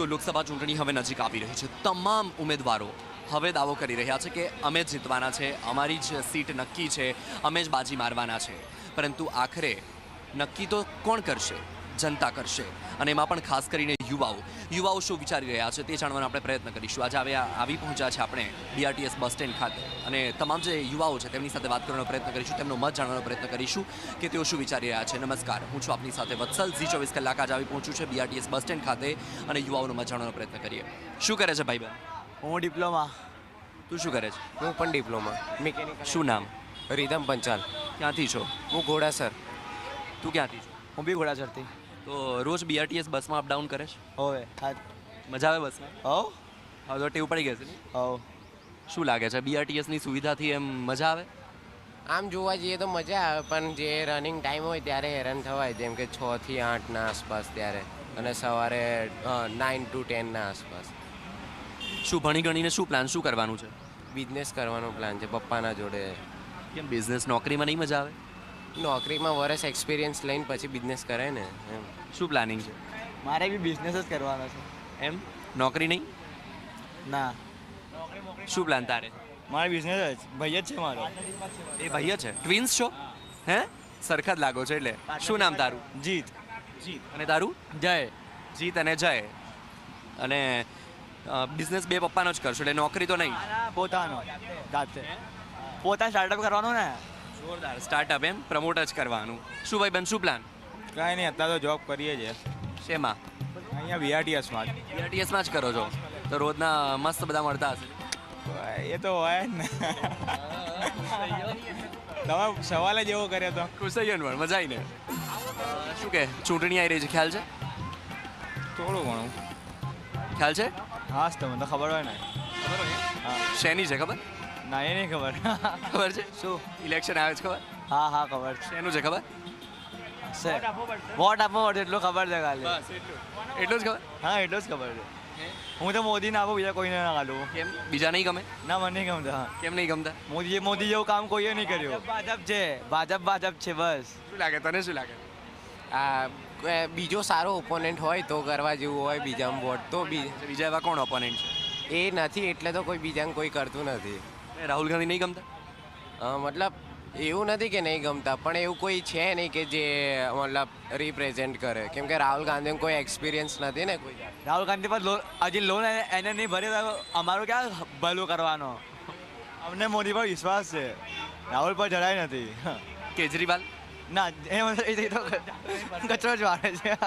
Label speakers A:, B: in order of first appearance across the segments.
A: તો લોકસભા ચૂંટણી હવે નજીક આવી રહી છે. તમામ ઉમેદવારો હવે દાવો કરી રહ્યા છે કે અમે જ જીતવાના છે, અમારી જ સીટ નક્કી છે, અમે જ બાજી મારવાના છે. પરંતુ આખરે નક્કી તો કોણ કરશે? જનતા કરશે. અને એમાં પણ ખાસ કરીને યુવાઓ શું વિચારી રહ્યા છે તે જાણવાનો આપણે પ્રયત્ન કરીશું. આજે આવી પહોંચ્યા છે આપણે BRTS બસ સ્ટેન્ડ ખાતે અને તમામ જે યુવાઓ છે તેમની સાથે વાત કરવાનો પ્રયત્ન કરીશું, તેમનો મત જાણવાનો પ્રયત્ન કરીશું કે તેઓ શું વિચારી રહ્યા છે. નમસ્કાર, હું છું આપની સાથે વત્સલ. Zee24 કલાક આજે આવી પહોંચ્યું છે BRTS બસ સ્ટેન્ડ ખાતે અને યુવાઓનો મત જાણવાનો પ્રયત્ન કરીએ. શું કરે છે ભાઈ બહેન?
B: હું ડિપ્લોમા.
A: તું શું કરે છે?
C: હું પણ ડિપ્લોમા મિકેનિકલ.
A: શું નામ?
C: રીધમ પંચાલ.
A: ક્યાંથી છો?
C: હું ઘોડાસર.
A: તું ક્યાંથી છો?
B: હું બી ઘોડાસરથી.
A: તો રોજ BRTS બસમાં અપડાઉન કરે છે?
B: હોવે હા.
A: મજા આવે બસમાં?
B: હવ
A: હવે તો ટેવ પડી ગઈ છે ને?
B: હવ.
A: શું લાગે છે BRTSની સુવિધાથી એમ મજા આવે?
C: આમ જોવા જઈએ તો મજા આવે, પણ જે રનિંગ ટાઈમ હોય ત્યારે હેરાન થવાય, જેમ કે 6 થી 8ના આસપાસ ત્યારે, અને સવારે 9 to 10ના આસપાસ.
A: શું ભણી ગણીને શું પ્લાન, શું કરવાનું છે?
C: બિઝનેસ કરવાનો પ્લાન છે પપ્પાના જોડે.
A: કેમ બિઝનેસ, નોકરીમાં નહીં મજા આવે?
C: નોકરીમાં વર્ષ એક્સપિરિયન્સ લઈને પછી બિઝનેસ કરાય ને એમ.
A: શું પ્લાનિંગ છે?
B: મારે બી બિઝનેસ જ કરવાનો છે.
A: એમ નોકરી નહીં?
B: ના,
A: શું પ્લાન તારે?
B: મારે બિઝનેસ જ ભાઈ જ છે મારો.
A: એ ભાઈ છે? ટ્વિન્સ છો? હે, સરખા જ લાગો છો એટલે. શું નામ તારું?
B: જીત.
A: અને તારું?
B: જય.
A: જીત અને જય. અને બિઝનેસ બે પપ્પાનો જ કરશો એટલે નોકરી તો નહીં?
B: પોતાનો જાતે પોતા સ્ટાર્ટઅપ કરવાનો ને.
A: જોરદાર સ્ટાર્ટઅપ, એમ પ્રમોટ જ કરવાનું. શું ભાઈ બેન, શું પ્લાન?
D: કાંઈ નહીં, અત્યારે તો જોબ કરીએ છીએ
A: શેમાં?
D: અહીંયા BRTSમાં જ.
A: BRTSમાં જ કરો છો તો રોજના મસ્ત બધા મળતા હશે?
D: એ તો હોય જ ને. તમે સવાલ જ એવો કર્યો તો.
A: ખુશ થઈ ગયો ને? મજા આવીને. શું કે ચૂંટણી આવી રહી છે, ખ્યાલ છે?
D: થોડું ઘણું
A: ખ્યાલ છે?
D: હા, તમને તો ખબર હોય ને.
A: શેની છે ખબર?
D: ના, એ નહીં ખબર.
A: ખબર છે?
B: શું?
A: ઇલેક્શન આવે છે ખબર?
B: હા હા ખબર છે.
A: શેનું છે ખબર?
B: વોટ આપવો પડશે એટલું ખબર છે ખાલી.
A: એટલું જ ખબર?
B: હા એટલું જ ખબર છે. હું તો મોદીને આપું, બીજા કોઈને ના હાલું.
A: કેમ? બીજા નહીં ગમે?
B: ના, મને નહીં ગમતા.
A: કેમ નહીં ગમતા?
B: મોદી જેવું કામ કોઈએ નહીં કર્યું. ભાજપ છે, ભાજપ છે બસ.
A: શું લાગે તને? શું લાગે?
C: આ બીજો સારો ઓપોનન્ટ હોય તો કરવા જેવું હોય, બીજામાં વોટ તો
A: બીજા એવા કોણ ઓપોનન્ટ છે?
C: એ નથી એટલે તો કોઈ બીજાને કોઈ કરતું નથી.
A: રાહુલ ગાંધી નહીં ગમતા?
C: મતલબ એવું નથી કે નહીં ગમતા, પણ એવું કોઈ છે નહીં કે જે મતલબ રિપ્રેઝેન્ટ કરે, કેમ કે રાહુલ ગાંધીને કોઈ એક્સપિરિયન્સ નથી ને કોઈ.
B: રાહુલ ગાંધી પર હજી લોન એને નહીં ભરી તો અમારું ક્યાં ભલું કરવાનો. અમને મોદી પર વિશ્વાસ છે, રાહુલ પર જરાય નથી.
A: કેજરીવાલ?
B: ના, એ તો કચરો જ વાળે છે.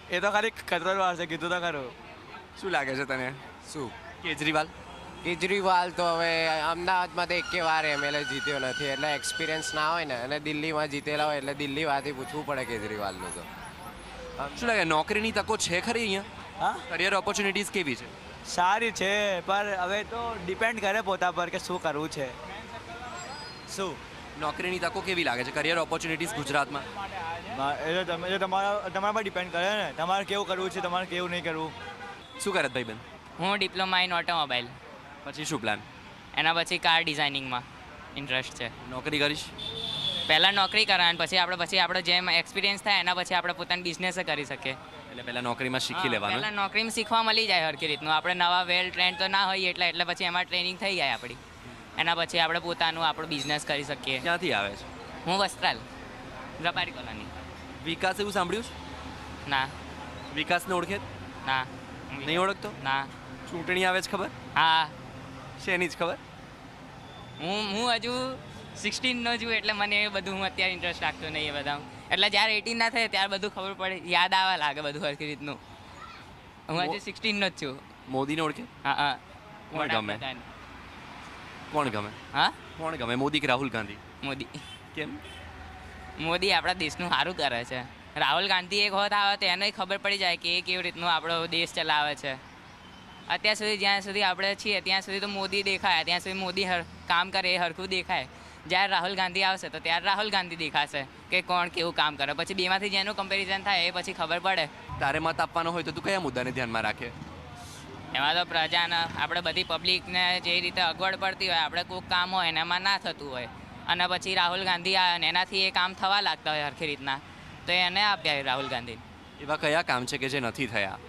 B: એ તો ખાલી કચરો જ વાળશે, કીધું તો ખરું.
A: શું લાગે છે તને?
C: શું
A: કેજરીવાલ?
C: કેજરીવાલ તો હવે અમદાવાદમાં તો એકે વાર MLA જીત્યો નથી, એટલે એક્સપિરિયન્સ ના હોય ને, અને દિલ્હીમાં જીતેલા હોય એટલે દિલ્હીવાથી પૂછવું પડે કેજરીવાલનું તો.
A: શું લાગે નોકરીની તકો છે ખરી અહીંયા?
B: હા,
A: કરિયર ઓપોર્ચ્યુનિટીઝ કેવી છે?
B: સારી છે, પણ હવે તો ડિપેન્ડ કરે પોતા પર કે શું કરવું છે. શું
A: નોકરીની તકો કેવી લાગે છે, કરિયર ઓપોર્ચ્યુનિટીઝ ગુજરાતમાં?
B: એ તો તમારા પર ડિપેન્ડ કરે ને, તમારે કેવું કરવું છે, તમારે કેવું નહીં કરવું.
A: શું કરે ભાઈ બેન?
E: હું ડિપ્લોમા ઇન ઓટોમોબાઈલ.
A: પછી શું પ્લાન?
E: એના પછી કાર ડિઝાઇનિંગમાં ઇન્ટરેસ્ટ છે.
A: નોકરી કરીશ?
E: પહેલાં નોકરી કરવાની, પછી આપણે જેમ એક્સપિરિયન્સ થાય એના પછી આપણે પોતાની બિઝનેસ કરી શકીએ.
A: એટલે પહેલા નોકરીમાં શીખી લેવાનું.
E: પહેલાં નોકરીમાં શીખવા મળી જાય હરકી રીતનું. આપણે નવા વેલ ટ્રેન્ડ તો ના હોઈએ એટલે પછી એમાં ટ્રેનિંગ થઈ જાય આપણી. એના પછી આપણે પોતાનું આપણો બિઝનેસ કરી શકીએ.
A: ક્યાંથી આવે છે?
E: હું વસ્ત્રાલ, રબારી કોલોની.
A: વિકાસ એવું સાંભળ્યું છે?
E: ના.
A: વિકાસને ઓળખે?
E: ના.
A: નહીં ઓળખતો?
E: ના.
A: ચૂંટણી આવે છે ખબર?
E: હા.
A: શેની જ ખબર?
E: હું હજુ 16નો છું એટલે મને એ બધું હું અત્યારે ઇન્ટરેસ્ટ રાખતો નહીં એ બધા. એટલે જ્યારે 18 ના થાય ત્યારે બધું ખબર પડે, યાદ આવવા લાગે બધું હરખી રીતનું. હું હજુ 16નો જ છું.
A: મોદીને ઓળખે?
E: હા હા.
A: કોણ ગમે? કોણ ગમે?
E: હા,
A: કોણ ગમે, મોદી કે રાહુલ ગાંધી?
E: મોદી.
A: કેમ?
E: મોદી આપણા દેશનું સારું કરે છે. રાહુલ ગાંધી એક વખત આવે તો એને ખબર પડી જાય કે એ કેવી રીતનું આપણો દેશ ચલાવે છે. અત્યાર સુધી જ્યાં સુધી આપણે છીએ ત્યાં સુધી તો મોદી દેખાય, ત્યાં સુધી મોદી કામ કરે એ હરખું દેખાય. જ્યારે રાહુલ ગાંધી આવશે તો ત્યારે રાહુલ ગાંધી દેખાશે કે કોણ કેવું કામ કરે. પછી બેમાંથી જેનું કમ્પેરિઝન થાય એ પછી ખબર પડે.
A: તારે મત આપવાનો હોય તો તું કયા મુદ્દાને ધ્યાનમાં રાખે?
E: એમાં તો પ્રજાને, આપણે બધી પબ્લિકને જે રીતે અગવડ પડતી હોય, આપણે કોઈક કામ હોય ને એમાં ના થતું હોય, અને પછી રાહુલ ગાંધી આવે ને એનાથી એ કામ થવા લાગતા હોય હરખી રીતના, તો એને આપ્યા રાહુલ ગાંધી.
A: એવા કયા કામ છે કે જે નથી થયા?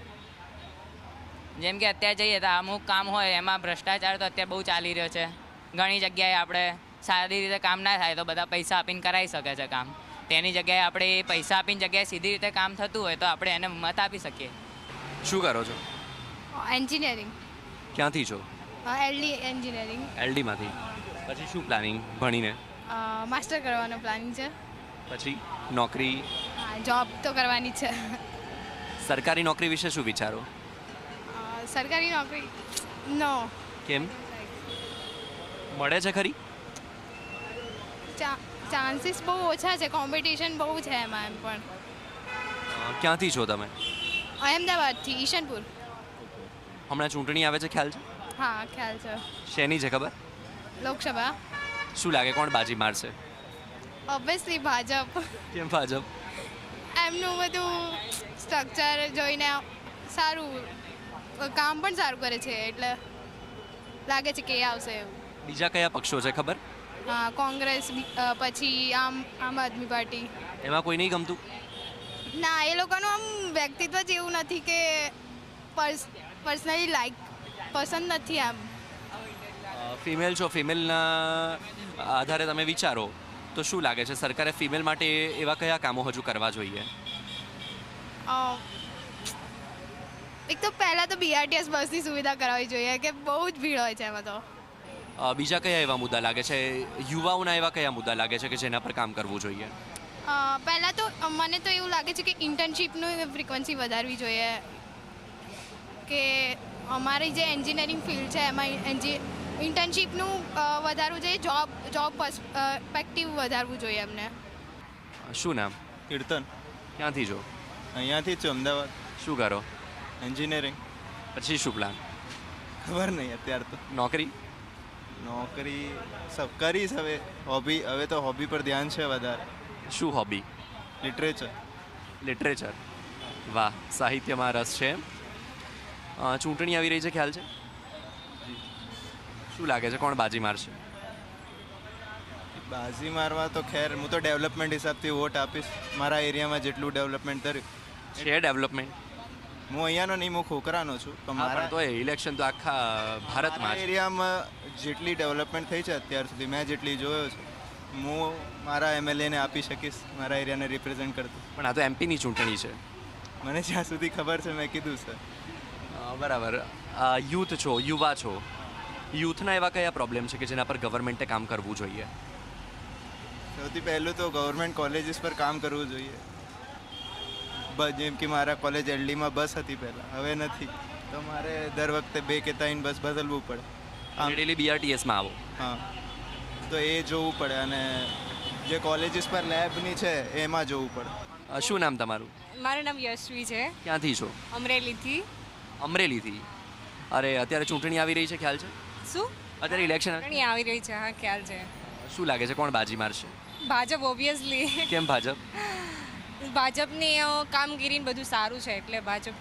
E: જેમ કે અત્યારે જઈએ તો અમુક કામ હોય એમાં ભ્રષ્ટાચાર તો અત્યારે બહુ ચાલી રહ્યો છે. ઘણી જગ્યાએ આપણે સારી રીતે કામ ના થાય તો બધા પૈસા આપીને કરાવી શકે છે કામ. તેની જગ્યાએ આપણે એ પૈસા આપીને જગ્યાએ સીધી રીતે કામ થતું હોય તો આપણે એને મત આપી શકીએ.
A: શું કરો છો?
F: એન્જિનિયરિંગ,
A: ક્યાંથી છો?
F: LD engineering.
A: એલડીમાંથી. પછી શું પ્લાનિંગ ભણીને?
F: માસ્ટર કરવાનો પ્લાનિંગ છે.
A: પછી નોકરી?
F: જોબ તો કરવાની છે.
A: સરકારી નોકરી વિશે શું વિચારો?
F: સરકારી નોકરી નો
A: કેમ? મળે છે ખરી?
F: ચાન્સીસ બહુ ઓછા છે, કોમ્પિટિશન બહુ છે એમાં એમ પણ.
A: ક્યાંથી છો તમે?
F: અહેમદાબાદથી, ઈશનપુર.
A: હમણાં ચૂંટણી આવે છે, ખ્યાલ છે?
F: હા, ખ્યાલ છે.
A: શેની છે ખબર?
F: લોકસભા.
A: શું લાગે કોણ બાજી મારશે?
F: ઓબ્વિયસલી ભાજપ.
A: કેમ ભાજપ?
F: એમનું બધું સ્ટ્રક્ચર જોઈને સારું, કામ પણ સારું કરે છે એટલે લાગે છે કે એ આવશે એવું.
A: બીજા કયા પક્ષો છે ખબર?
F: હા, કોંગ્રેસ, પછી આમ આદમી પાર્ટી.
A: એમાં કોઈ નહીં ગમતું?
F: ના, એ લોકોનું આમ વ્યક્તિત્વ જ એવું નથી કે પર્સનલી લાઈક પસંદ નથી આમ.
A: ફિમેલ છો, ફિમેલના આધારે તમે વિચારો તો શું લાગે છે સરકારે ફિમેલ માટે એવા કયા કામો હજુ કરવા જોઈએ?
F: એક તો પહેલાં તો BRTS બસની સુવિધા કરાવવી જોઈએ કે બહુ જ ભીડ હોય છે એમાં તો.
A: બીજા કયા એવા મુદ્દા લાગે છે, યુવાઓના એવા કયા મુદ્દા લાગે છે કે જેના પર કામ કરવું જોઈએ?
F: પહેલાં તો મને તો એવું લાગે છે કે ઇન્ટર્નશીપનું ફ્રિકવન્સી વધારવી જોઈએ. કે અમારી જે એન્જિનિયરિંગ ફિલ્ડ છે એમાં ઇન્ટર્નશીપનું વધારવું જોઈએ, જોબ પર્સપેક્ટિવ વધારવું જોઈએ એમને.
A: શું નામ?
G: કીર્તન.
A: ક્યાંથી છો?
G: અહીંયાથી જ છું, અમદાવાદ.
A: શું કરો?
G: એન્જિનિયરિંગ.
A: પછી શું પ્લાન?
G: ખબર નહીં અત્યારે તો.
A: નોકરી?
G: નોકરી સબ કરીશ હવે. હવે તો હોબી પર ધ્યાન છે વધારે.
A: શું હોબી?
G: લિટરેચર.
A: લિટરેચર. વાહ, સાહિત્યમાં રસ છે. ચૂંટણી આવી રહી છે, ખ્યાલ છે? શું લાગે છે કોણ બાજી મારશે?
G: બાજી મારવા તો ખેર હું તો ડેવલપમેન્ટ હિસાબથી વોટ આપીશ. મારા એરિયામાં જેટલું ડેવલપમેન્ટ કર્યું
A: છે ડેવલપમેન્ટ.
G: હું અહીંયાનો નહીં, હું ખોખરાનો છું. પણ મારા
A: તો ઇલેક્શન તો આખા ભારતમાં છે.
G: એરિયામાં જેટલી ડેવલપમેન્ટ થઈ છે અત્યાર સુધી, મેં જેટલી જોયો છે, હું મારા MLA ને આપી શકીશ મારા એરિયાને રિપ્રેઝેન્ટ કરતું.
A: પણ આ તો એમપીની ચૂંટણી છે.
G: મને જ્યાં સુધી ખબર છે મેં કીધું છે.
A: બરાબર. યુથ છો, યુવા છો, યુથના એવા કયા પ્રોબ્લેમ છે કે જેના પર ગવર્મેન્ટે કામ કરવું જોઈએ?
G: સૌથી પહેલું તો ગવર્મેન્ટ કોલેજીસ પર કામ કરવું જોઈએ. જેમ કે મારા કોલેજ LDમાં બસ હતી પહેલાં, હવે નથી, તો મારે દર વખતે 2 કે 3 બસ બદલવું પડે.
A: ડેલી BRTSમાં આવો.
G: હા, તો એ જોવું પડે. અને જે કોલેજીસ પર લેબની છે એમાં જોવું પડે.
A: શું નામ તમારું?
H: મારું નામ યશવી છે,
A: ક્યાંથી છો?
H: અમરેલીથી.
A: અમરેલીથી. અરે અત્યારે ચૂંટણી આવી રહી છે, ખ્યાલ છે?
H: શું?
A: અત્યારે ઇલેક્શન
H: ચૂંટણી આવી રહી છે, હા ખ્યાલ છે.
A: શું લાગે છે કોણ બાજી મારશે?
H: ભાજપ ઓબ્વિયસલી.
A: કેમ ભાજપ?
H: ભાજપની કામગીરીને બધું સારું છે એટલે ભાજપ.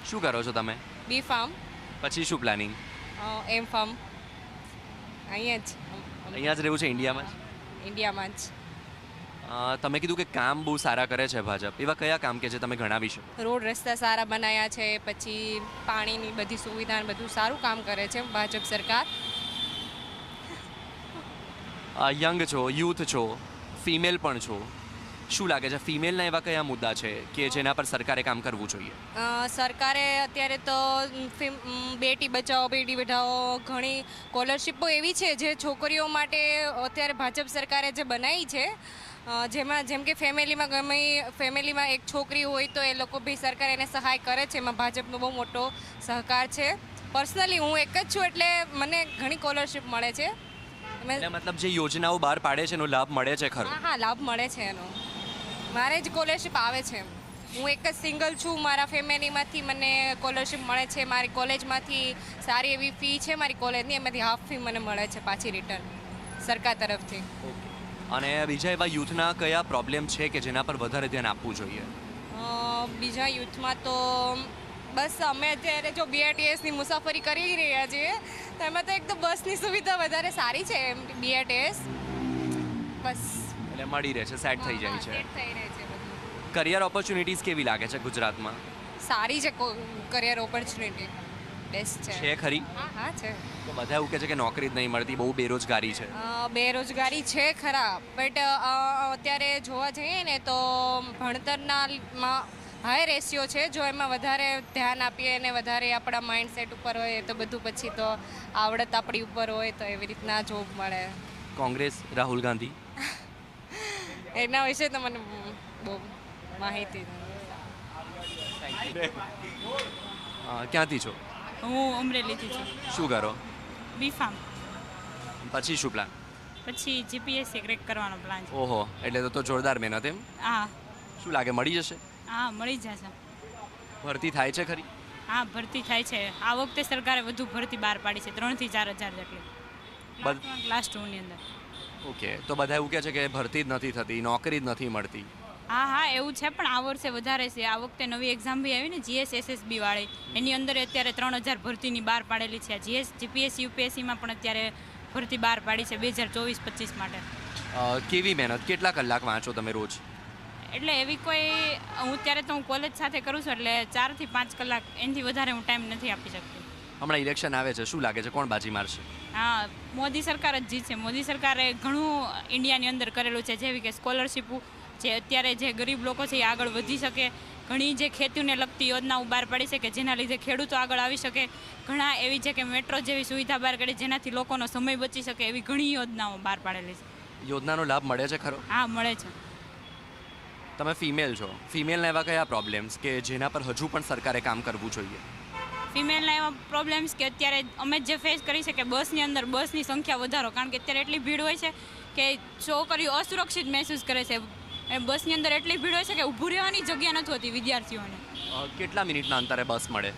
A: શું કરો છો તમે?
H: B ફાર્મ,
A: પછી શું પ્લાનિંગ?
H: M farm. અહીંયા જ
A: અહીંયા જ રહેવું છે, ઇન્ડિયામાં જ?
H: ઇન્ડિયામાં જ.
A: તમે કીધું કે કામ બહુ સારા કરે છે ભાજપ. એવા કયા કામ કે જે તમે ગણાવી શકો?
H: રોડ રસ્તા સારા બનાવ્યા છે, પછી પાણીની બધી સુવિધા બધું સારું કામ કરે છે ભાજપ સરકાર.
A: યંગ છો, યુથ છો, ફિમેલ પણ છો, શું લાગે છે ફિમેલના એવા કયા મુદ્દા છે કે જેના પર સરકારે કામ કરવું જોઈએ?
H: સરકારે અત્યારે તો બેટી બચાવો બેટી પઢાઓ ઘણી સ્કોલરશીપો એવી છે જે છોકરીઓ માટે અત્યારે ભાજપ સરકારે જે બનાવી છે, જેમાં જેમ કે ફેમિલીમાં એક છોકરી હોય તો એ લોકો બી સરકાર એને સહાય કરે છે. એમાં ભાજપનો બહુ મોટો સહકાર છે. પર્સનલી હું એક જ છું એટલે મને ઘણી સ્કોલરશીપ મળે છે.
A: મતલબ જે યોજનાઓ બહાર પાડે છે એનો લાભ મળે છે ખરો?
H: હા, લાભ મળે છે એનો. મારે જ સ્કોલરશીપ આવે છે. હું એક જ સિંગલ છું, મારા ફેમિલીમાંથી મને સ્કોલરશીપ મળે છે. મારી કોલેજમાંથી સારી એવી ફી છે મારી કોલેજની, એમાંથી હાફ ફી મને મળે છે પાછી રિટર્ન સરકાર તરફથી.
A: અને બીજા એવા યુથના કયા પ્રોબ્લેમ છે કે જેના પર વધારે ધ્યાન આપવું જોઈએ?
H: બીજા યુથમાં તો બસ અમે અત્યારે જો BRTSની મુસાફરી કરી રહ્યા છીએ તો એમાં તો એક તો બસની સુવિધા વધારે સારી છે BRTS. બસ
A: એટલે મળી રહે છે, સેટ થઈ જાય છે.
H: સેટ થઈ રહે છે બધું.
A: કરિયર ઓપોર્ચ્યુનિટીઝ કેવી લાગે છે ગુજરાતમાં?
H: સારી છે કરિયર ઓપોર્ચ્યુનિટી. બેસ્ટ છે
A: છે ખરી?
H: હા છે
A: તો બધા એવું કહે છે કે નોકરી જ નહીં મળતી, બહુ બેરોજગારી છે.
H: બેરોજગારી છે ખરા, બટ અત્યારે જોવા જઈએ ને તો ભણતરના હાઈ રેશિયો છે. જો એમાં વધારે ધ્યાન આપીએ અને વધારે આપણા માઇન્ડસેટ ઉપર હોય તો બધું પછી તો આવડત આપણી ઉપર હોય તો એવી રીતના જોબ મળે.
A: કોંગ્રેસ, રાહુલ ગાંધી?
H: એના વિશે તો મને બહુ માહિતી
A: ક્યાંથી છો?
I: હું અમરેલીથી છું.
A: શું કરો?
I: બીફામ.
A: પછી શું પ્લાન?
I: પછી જીપીએસસી ક્રેક કરવાનો પ્લાન છે.
A: ઓહો, એટલે તો જોરદાર મહેનત એમ.
I: હા
A: શું લાગે મળી જશે?
I: હા મળી જશે.
A: ભરતી થાય છે ખરી?
I: હા ભરતી થાય છે. આ વખતે સરકારે વધુ ભરતી બહાર પાડી છે, 3 થી 4 હજાર જેટલી ક્લાસ 2ની અંદર.
A: ઓકે, તો બધા એવું કહે છે કે ભરતી જ નથી થતી, નોકરી જ નથી મળતી.
I: હા હા એવું છે, પણ આ વર્ષે વધારે છે. આ વખતે નવી એક્ઝામ બી આવી ને GSSSB વાળી, એની અંદર અત્યારે 3000 ભરતીની બહાર પાડેલી છે. જીપીએસસી યુપીએસસીમાં પણ અત્યારે ભરતી બહાર પાડી છે 2024-25 માટે.
A: કેવી મહેનત, કેટલા કલાક વાંચો તમે રોજ?
I: એટલે એવી કોઈ, હું અત્યારે તો હું કોલેજ સાથે કરું છું એટલે 4 થી 5 કલાક, એનાથી વધારે હું ટાઈમ નથી આપી શકતી.
A: હમણાં ઇલેક્શન આવે છે, શું લાગે છે કોણ બાજી મારશે?
I: હા મોદી સરકાર જ જીતશે. મોદી સરકારે ઘણું ઇન્ડિયાની અંદર કરેલું છે, જેવી કે સ્કોલરશીપ, જે અત્યારે જે ગરીબ લોકો છે એ આગળ વધી શકે, ઘણી જે ખેતીને લગતી યોજનાઓ બહાર પાડી છે કે જેના લીધે ખેડૂતો આગળ આવી શકે, ઘણા એવી છે કે મેટ્રો જેવી સુવિધા બહાર કાઢી જેનાથી લોકોનો સમય બચી શકે, એવી ઘણી યોજનાઓ બહાર પાડેલી છે.
A: યોજનાનો લાભ મળે છે ખરો?
I: હા મળે છે.
A: તમે ફિમેલ છો, ફિમેલને એવા કયા પ્રોબ્લેમ્સ કે જેના પર હજુ પણ સરકારે કામ કરવું જોઈએ?
I: ફિમેલના એવા પ્રોબ્લેમ્સ કે અત્યારે અમે જે ફેસ કરી છે કે બસની અંદર બસની સંખ્યા વધારો, કારણ કે અત્યારે એટલી ભીડ હોય છે કે છોકરીઓ અસુરક્ષિત મહેસૂસ કરે છે. બસની અંદર એટલી ભીડ હોય છે કે ઊભું રહેવાની જગ્યા નથી હોતી વિદ્યાર્થીઓને.
A: કેટલા મિનિટના અંતરે બસ મળે?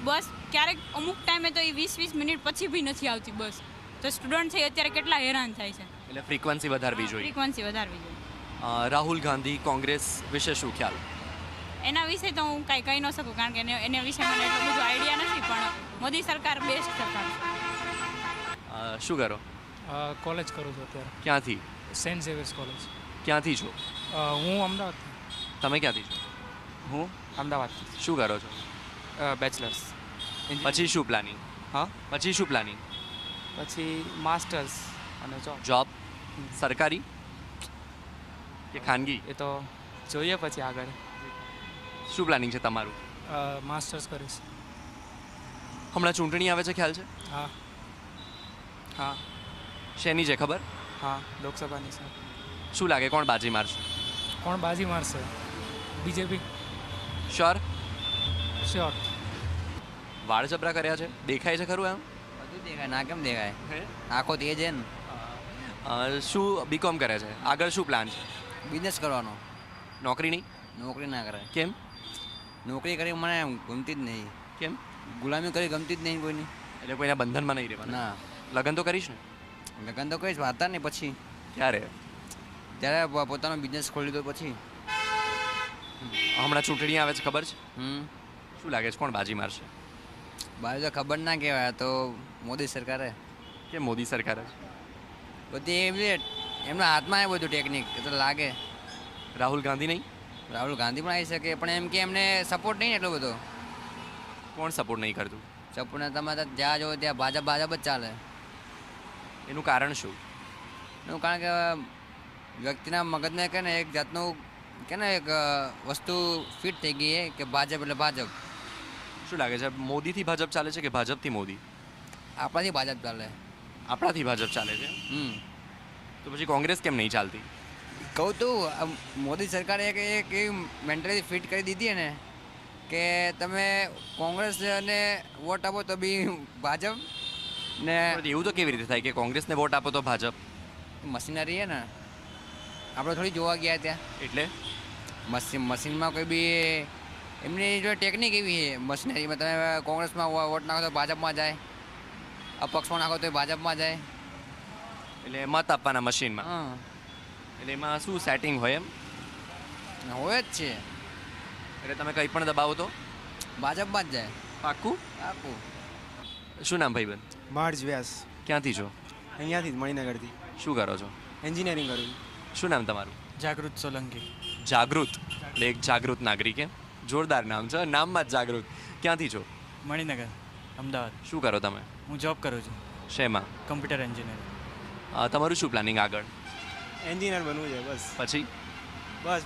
I: બસ ક્યારેક અમુક ટાઈમે તો એ 20 મિનિટ પછી બી નથી આવતી બસ. તો સ્ટુડન્ટ છે અત્યારે કેટલા હેરાન થાય છે.
A: એટલે ફ્રીક્વન્સી વધારવી જોઈએ.
I: ફ્રીક્વન્સી વધારવી જોઈએ.
A: રાહુલ ગાંધી, કોંગ્રેસ વિશે શું ખ્યાલ?
I: એના વિશે તો હું કાંઈ કહી ન શકું, કારણ કે એના વિશે મને એટલું બધું આઈડિયા નથી, પણ મોદી સરકાર બેસ્ટ સરકાર છે.
A: શું કરો?
J: કોલેજ કરું છું અત્યારે.
A: ક્યાંથી?
J: Saint Xavier's college.
A: ક્યાંથી છો?
J: હું અમદાવાદ.
A: તમે ક્યાંથી છો?
J: હું અમદાવાદ.
A: શું કરો છો?
J: બેચલર્સ.
A: પછી શું પ્લાનિંગ?
J: હા
A: પછી શું પ્લાનિંગ?
J: પછી માસ્ટર્સ અને જોબ.
A: જોબ સરકારી કે ખાનગી?
J: એ તો જોઈએ પછી આગળ.
A: શું પ્લાનિંગ છે તમારું?
J: માસ્ટર્સ કરીશ.
A: હમણાં ચૂંટણી આવે છે, ખ્યાલ છે?
J: હા હા
A: શેની છે ખબર?
J: હા લોકસભાની છે.
A: શું લાગે કોણ બાજી મારશે?
J: કોણ બાજી મારશે? બીજેપી.
A: શ્યોર?
J: શ્યોર.
A: વાળ જબરા કર્યા છે, દેખાય છે ખરું એમ?
B: બધું દેખાય, ના કેમ દેખાય? આખો તેજ છે ને.
A: શું બીકોમ કરે છે, આગળ શું પ્લાન છે?
B: બિઝનેસ કરવાનો.
A: નોકરી નહીં?
B: નોકરી ના કરાય.
A: કેમ?
B: નોકરી કરી મને ગમતી જ નહીં.
A: કેમ?
B: ગુલામી કરી ગમતી જ નહીં કોઈની.
A: એટલે કોઈના બંધનમાં નહીં રહેવાનું?
B: ના.
A: લગ્ન તો કરીશ ને?
B: લગ્ન તો કહીશ, વાતા નહીં પછી.
A: ક્યારે?
B: ત્યારે પોતાનો બિઝનેસ ખોલી દો પછી.
A: હમણાં ચૂંટણી આવે છે, ખબર છે? શું લાગે છે કોણ બાજી મારશે?
B: બાજુ તો ખબર ના કહેવાય, તો મોદી સરકારે.
A: કેમ મોદી સરકારે?
B: બધી એવી એમના હાથમાં એ બધું ટેકનિક તો લાગે.
A: રાહુલ ગાંધી નહીં?
B: રાહુલ ગાંધી પણ આવી શકે, પણ એમ કે એમને સપોર્ટ નહીં એટલો બધો.
A: કોણ સપોર્ટ નહીં કરતું?
B: સપોર્ટ તમે જ્યાં જો ત્યાં ભાજપ જ ચાલે.
A: એનું કારણ શું?
B: એનું કારણ કે વ્યક્તિના મગજને કે ને એક જાતનું કે ને એક વસ્તુ ફિટ થઈ ગઈ છે કે ભાજપ એટલે ભાજપ.
A: શું લાગે છે મોદીથી ભાજપ ચાલે છે કે ભાજપથી મોદી?
B: આપણાથી ભાજપ ચાલે.
A: આપણાથી ભાજપ ચાલે છે? તો પછી કોંગ્રેસ કેમ નહીં ચાલતી?
B: કહું તું મોદી સરકારે એક એવી મેન્ટાલિટી ફિટ કરી દીધી ને કે તમે કોંગ્રેસને વોટ આપો તો બી ભાજપ ને.
A: એવું તો કેવી રીતે થાય કે કોંગ્રેસને વોટ આપો તો ભાજપ?
B: મશીનરી છે ને, આપણે થોડી જોવા ગયા ત્યાં.
A: એટલે
B: મશીનમાં કોઈ બી એમની જો ટેકનિક એવી છે મશીનરીમાં, તમે કોંગ્રેસમાં વોટ નાખો તો ભાજપમાં જાય, અપક્ષમાં નાખો તો ભાજપમાં જાય.
A: એટલે મત આપવાના મશીનમાં? એટલે એમાં શું સેટિંગ હોય એમ?
B: હોય જ છે.
A: એટલે તમે કંઈ પણ દબાવો તો
B: ભાજપમાં જ જાય.
A: પાક્કું?
B: પાક્કું.
A: શું નામ ભાઈબંધ?
K: માર્જ વ્યાસ.
A: ક્યાંથી છો?
K: અહીંયાથી જ, મણિનગરથી.
A: શું કરો છો?
K: એન્જિનિયરિંગ કરું છું.
A: શું નામ તમારું?
J: જાગૃત સોલંકી.
A: જાગૃત, એટલે એક જાગૃત નાગરિક એમ? જોરદાર નામ છે, નામમાં જ જાગૃત. ક્યાંથી છો?
J: મણિનગર. અમદાવાદ.
A: શું કરો તમે?
J: હું જોબ કરું છું,
A: શેમાં?
J: Computer engineer.
A: તમારું શું પ્લાનિંગ આગળ?
K: એન્જિનિયર બનવું છે બસ.
A: પછી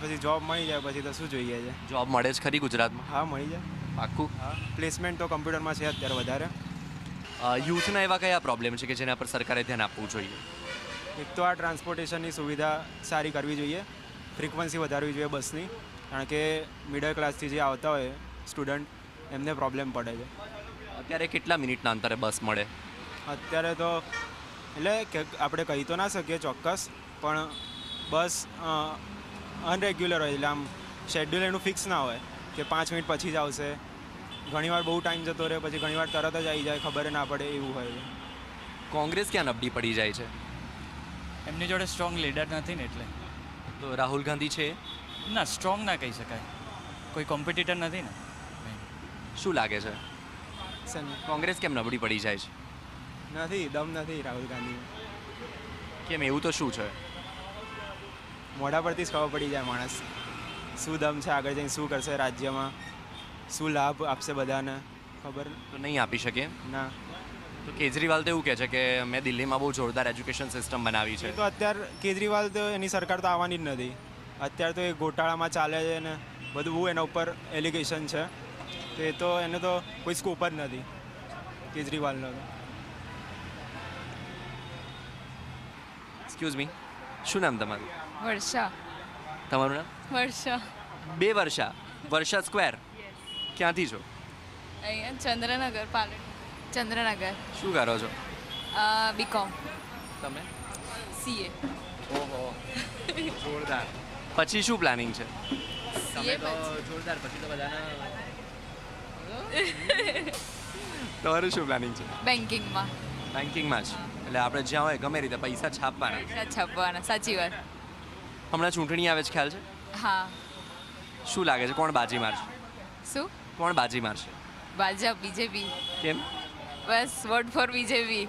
K: પછી જોબ મળી જાય પછી તો શું જોઈએ છે.
A: જોબ મળે જ ખરી ગુજરાતમાં?
K: હા મળી જાય.
A: પાક્કું?
K: હા પ્લેસમેન્ટ તો કમ્પ્યુટરમાં છે અત્યારે વધારે.
A: યુથના એવા કયા પ્રોબ્લેમ છે કે જેના પર સરકારે ધ્યાન આપવું જોઈએ?
K: એક તો આ ટ્રાન્સપોર્ટેશનની સુવિધા સારી કરવી જોઈએ, ફ્રિકવન્સી વધારવી જોઈએ બસની, કારણ કે મિડલ ક્લાસથી જે આવતા હોય સ્ટુડન્ટ એમને પ્રોબ્લેમ પડે છે.
A: અત્યારે કેટલા મિનિટના અંતરે બસ મળે?
K: અત્યારે તો એટલે કે આપણે કહી તો ના શકીએ ચોક્કસ, પણ બસ અનરેગ્યુલર હોય, એટલે આમ શેડ્યુલ એનું ફિક્સ ના હોય કે 5 મિનિટ પછી જ આવશે. ઘણીવાર બહુ ટાઈમ જતો રહે, પછી ઘણીવાર તરત જ આવી જાય, ખબર ના પડે એવું હોય છે.
A: કોંગ્રેસ ક્યાં નબળી પડી જાય છે?
J: એમની જોડે સ્ટ્રોંગ લીડર નથી ને એટલે.
A: તો રાહુલ ગાંધી છે?
J: ના, સ્ટ્રોંગ ના કહી શકાય, કોઈ કોમ્પિટિટર નથી ને.
A: શું લાગે છે
K: સન
A: કોંગ્રેસ કેમ નબળી પડી જાય છે?
K: નથી, દમ નથી રાહુલ ગાંધી.
A: કેમ એવું તો શું છે?
K: મોઢા પરથી જ ખબર પડી જાય માણસ શું દમ છે, આગળ જઈને શું કરશે રાજ્યમાં, શું લાભ આપશે બધાને, ખબર
A: તો નહીં આપી શકે.
K: ના.
A: તો કેજરીવાલ તો એવું કહે છે કે મેં દિલ્હીમાં બહુ જોરદાર એજ્યુકેશન સિસ્ટમ બનાવી છે.
K: તો અત્યારે કેજરીવાલ તો એની સરકાર તો આવવાની જ નથી. અત્યારે તો એ ગોટાળામાં ચાલે છે ને બધું, બહુ એના ઉપર એલિગેશન છે, તો એ તો એને તો કોઈ સ્કોપ જ નથી કેજરીવાલનો.
A: એક્સક્યુઝ મી, શું નામ તમારું?
H: વર્ષા.
A: તમારું નામ?
H: વર્ષા.
A: 2 વર્ષા. વર્ષા સ્ક્વેર. ક્યાંથી છો?
H: અહીંયા ચંદ્રનગર, પાલન. ચંદ્રનગર.
A: શું કરો છો?
H: બીકોમ.
A: તમે?
H: સીએ.
A: ઓહો, જોરદાર. પછી શું પ્લાનિંગ છે? તમે તો જોરદાર, પછી તો બધાના. તમારું શું પ્લાનિંગ છે?
H: બેન્કિંગમાં.
A: બેન્કિંગમાં જ? એટલે આપણે જ્યાં હોય ગમે રીતે પૈસા છાપવાના.
H: છાપવાના, સાચી વાત.
A: હમણાં ચૂંટણી આવે છે, ખ્યાલ છે?
H: હા.
A: શું લાગે છે કોણ બાજી મારશે?
H: શું?
A: કોણ બાજી મારશે?
H: ભાજપ, બીજેપી.
A: કેમ?
H: બસ વોટ ફોર બીજેપી.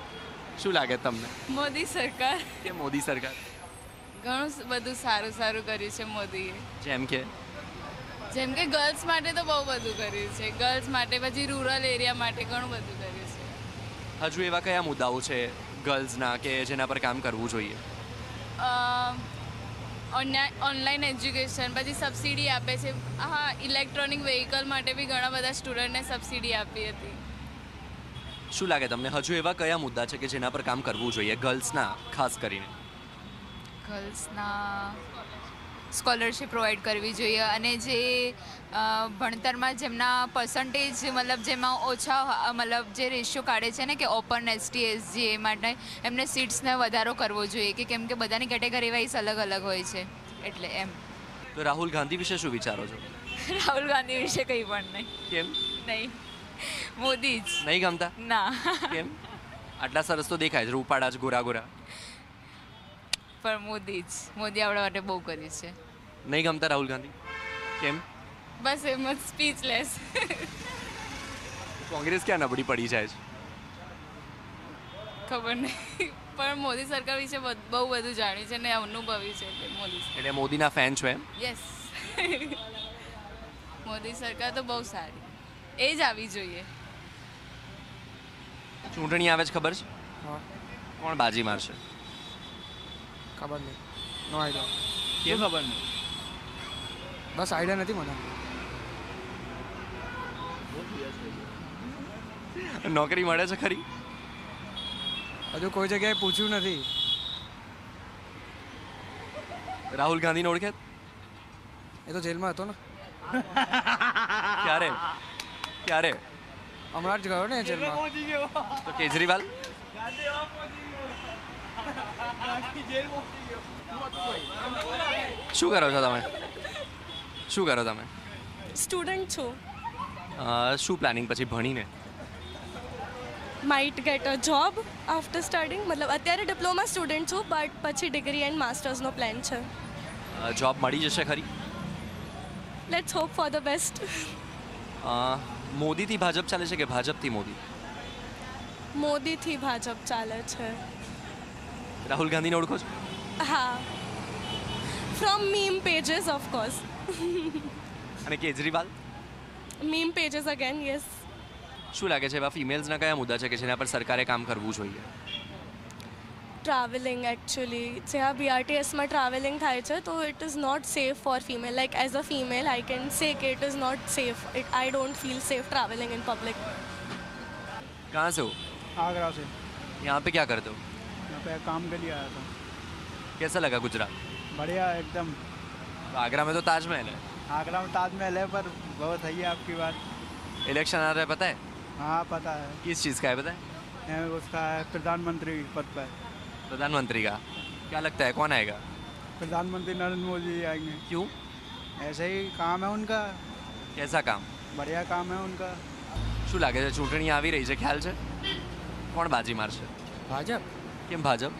A: શું લાગે તમને?
H: મોદી સરકાર.
A: કે મોદી સરકાર?
H: ઘણું બધું સારું સારું કર્યું છે મોદીએ.
A: જેમ કે
H: ગર્લ્સ માટે તો બહુ બધું કર્યું છે. ગર્લ્સ માટે, પછી રૂરલ એરિયા માટે ઘણું બધું કર્યું છે.
A: હજુ એવા કયા મુદ્દાઓ છે ગર્લ્સના કે જેના પર કામ કરવું જોઈએ?
H: ઓનલાઈન એજ્યુકેશન, પછી સબસિડી આપે છે. હા, ઇલેક્ટ્રોનિક વ્હીકલ માટે બી ઘણા બધા સ્ટુડન્ટને સબસિડી આપી હતી.
A: શું લાગે તમને હજુ એવા કયા મુદ્દા છે કે જેના પર કામ કરવું જોઈએ ગર્લ્સના ખાસ કરીને?
L: ગર્લ્સના સ્કોલરશિપ પ્રોવાઈડ કરવી જોઈએ, અને જે ભણતરમાં જેમના પર્સન્ટેજ મતલબ જેમાં ઓછા મતલબ જે રેશિયો કાઢે છે ને કે ઓપન એસટી એસજી, એ માટે એમને સીટ્સને વધારો કરવો જોઈએ, કે કેમ કે બધાની કેટેગરી વાઇઝ અલગ અલગ હોય છે, એટલે એમ.
A: તો રાહુલ ગાંધી વિશે શું વિચારો છો?
L: રાહુલ ગાંધી વિશે કંઈ પણ નહીં.
A: કેમ
L: નહીં? મોદી જ
A: નહીં ગમતા?
L: ના.
A: કેમ? આટલા સરસ તો દેખાય છે, રૂપાળા જ, ગોરા ગોરા.
L: પણ મોદી જ. મોદી આપણા માટે બહુ કર્યું છે.
A: નહીં ગમતા રાહુલ ગાંધી? કેમ?
H: બસ એમ જ સ્પીચલેસ.
A: કોંગ્રેસ ક્યાં નબળી પડી જાય છે?
H: ખબર નહીં, પણ મોદી સરકાર વિશે બહુ બધું જાણ્યું છે ને અનુભવ્યું છે, એટલે મોદી.
A: એટલે મોદીના ફેન છો એમ?
H: યસ. મોદી સરકાર તો બહુ સારી, એ જ આવી જોઈએ.
A: ચૂંટણી આવે છે, ખબર છે?
K: હા.
A: કોણ બાજી મારશે?
K: ખબર નહીં, નો આઈડિયા.
A: કેમ ખબર નહીં?
K: બસ આઈડિયા નથી મને.
A: નોકરી મળે છે ખરી?
K: હજુ કોઈ જગ્યાએ પૂછ્યું નથી.
A: રાહુલ ગાંધીને ઓળખે?
K: એ તો જેલમાં હતો ને.
A: ક્યારે? ક્યારે?
K: હમણાં જ ગયો ને જેલમાં.
A: તો કેજરીવાલ? શું કરો છો તમે? શું કરો તમે?
H: સ્ટુડન્ટ છું.
A: શું પ્લાનિંગ પછી ભણીને?
H: Might get a job after studying. મતલબ અત્યારે ડિપ્લોમા સ્ટુડન્ટ છું, બટ પછી ડિગ્રી એન્ડ માસ્ટર્સનો પ્લાન છે.
A: જોબ મળી જશે ખરી?
H: Let's hope for the best.
A: મોદીથી ભાજપ ચાલે છે કે ભાજપથી મોદી?
H: મોદીથી ભાજપ ચાલે છે.
A: રાહુલ ગાંધીને ઓળખો છો?
H: હા, from meme pages of course.
A: અને Kejriwal?
H: Meme pages again, yes.
A: શું લાગે છે એવા ફિમેલ્સના કયા મુદ્દા છે કે જેના પર સરકારે કામ કરવું જોઈએ?
M: ટ્રાવેલિંગ એકચ્યુઅલી જ્યાં બીઆરટીએસમાં ટ્રાવેલિંગ થાય છે તો it is not safe for female like as a female I can say कि it is not safe it I don't feel safe travelling in public.
A: कहाँ से हो?
N: आगरा से.
A: यहाँ पे क्या करते हो?
N: यहाँ पे काम के लिए आया था.
A: कैसा लगा गुजरात?
N: बढ़िया एकदम.
A: तो आगरा में तो ताजमहल है.
N: आगरा में ताजमहल है पर बहुत सही है आपकी बात.
A: इलेक्शन आ रहा है पता है?
N: हाँ पता है.
A: किस चीज़ का है पता है?
N: उसका है प्रधानमंत्री पद पर.
A: प्रधानमंत्री का क्या लगता है कौन आएगा?
N: प्रधानमंत्री नरेंद्र मोदी आएंगे.
A: क्यों?
N: ऐसे ही काम है उनका.
A: कैसा काम?
N: बढ़िया काम है उनका.
A: શું લાગે છે ચૂંટણી આવી રહી છે ખ્યાલ છે કોણ બાજી મારશે?
O: ભાજપ.
A: કેમ ભાજપ?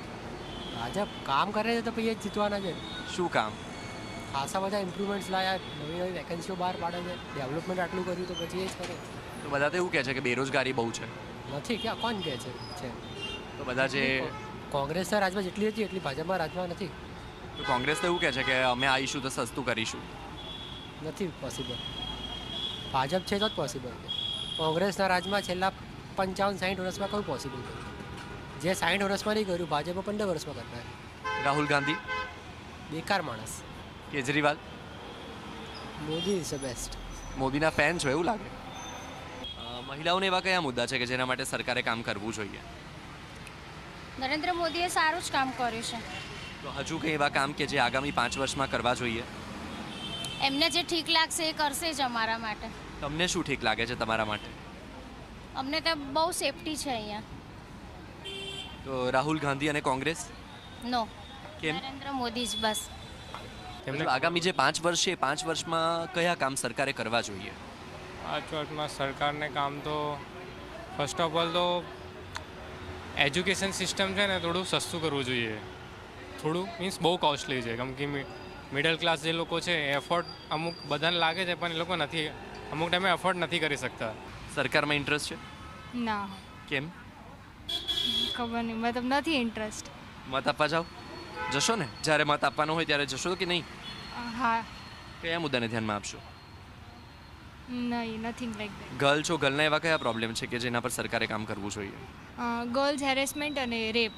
O: ભાજપ કામ કરે છે તો પછી એ જ જીતવાના છે.
A: શું કામ?
O: ખાસા બધા ઇમ્પ્રુવમેન્ટ્સ લાયા, નવી નવી વેકેન્સીઓ બહાર પાડે છે, ડેવલપમેન્ટ આટલું કર્યું તો પછી એ જ કરે.
A: તો બધા તો એવું કહે છે કે બેરોજગારી બહુ છે.
O: નથી ક્યાં કોણ કહે છે?
A: તો બધા જે
O: કોંગ્રેસના રાજમાં જેટલી હતી એટલી ભાજપમાં રાજમાં નથી.
A: તો કોંગ્રેસ તો એવું કહે છે કે અમે આવીશું તો સસ્તું કરીશું.
O: નથી પોસિબલ. ભાજપ છે તો જ પોસિબલ છે. કોંગ્રેસના રાજમાં છેલ્લા 55-60 વર્ષમાં કયું પોસિબલ છે? જે 60 વર્ષમાં નહીં કર્યું ભાજપે 15 વર્ષમાં કરતા.
A: રાહુલ ગાંધી
O: બેકાર માણસ.
A: Kejriwal?
O: Modi is the best.
A: મોદીના ફેન છો એવું લાગે? મહિલાઓને એવા કયા મુદ્દા છે કે જેના માટે સરકારે કામ કરવું જોઈએ?
P: નરેન્દ્ર મોદીએ સારું જ કામ કર્યું છે.
A: તો હજુ કંઈ એવા કામ કે જે આગામી 5 વર્ષમાં કરવા જોઈએ?
P: એમને જે ઠીક લાગશે એ કરશે જ અમારા માટે.
A: તમને શું ઠીક લાગે છે તમારા માટે?
P: અમને તો બહુ સેફટી છે અહીંયા.
A: તો રાહુલ ગાંધી અને કોંગ્રેસ?
P: નો.
A: કેમ?
P: નરેન્દ્ર મોદી જ બસ.
A: તો આગામી જે 5 વર્ષ છે 5 વર્ષમાં કયા કામ સરકારે કરવા જોઈએ?
Q: 5 વર્ષમાં સરકારને કામ તો ફર્સ્ટ ઓફ ઓલ તો એજ્યુકેશન સિસ્ટમ છે ને થોડું સસ્તું કરવું જોઈએ. થોડું મીન્સ બહુ કોસ્ટલી છે કેમ કે મિડલ ક્લાસ જે લોકો છે એ એફોર્ડ અમુક બધાને લાગે છે પણ એ લોકો નથી અમુક ટાઈમે એફોર્ડ નથી કરી શકતા.
A: સરકારમાં ઇન્ટરેસ્ટ છે?
R: ના.
A: કેમ?
R: ખબર નહીં, મતલબ નથી ઇન્ટરેસ્ટ.
A: મત આપવા જાઓ? જશો ને જ્યારે મત આપવાનો હોય ત્યારે જશો કે નહીં?
R: હા.
A: કયા મુદ્દાને ધ્યાનમાં આપશો?
R: નહીં, નથિંગ લાઈક દેટ.
A: ગર્લ છો, ગર્લના એવા કયા પ્રોબ્લેમ છે કે જેના પર સરકારે કામ કરવું જોઈએ?
R: ગર્લ્સ હેરેસમેન્ટ અને રેપ.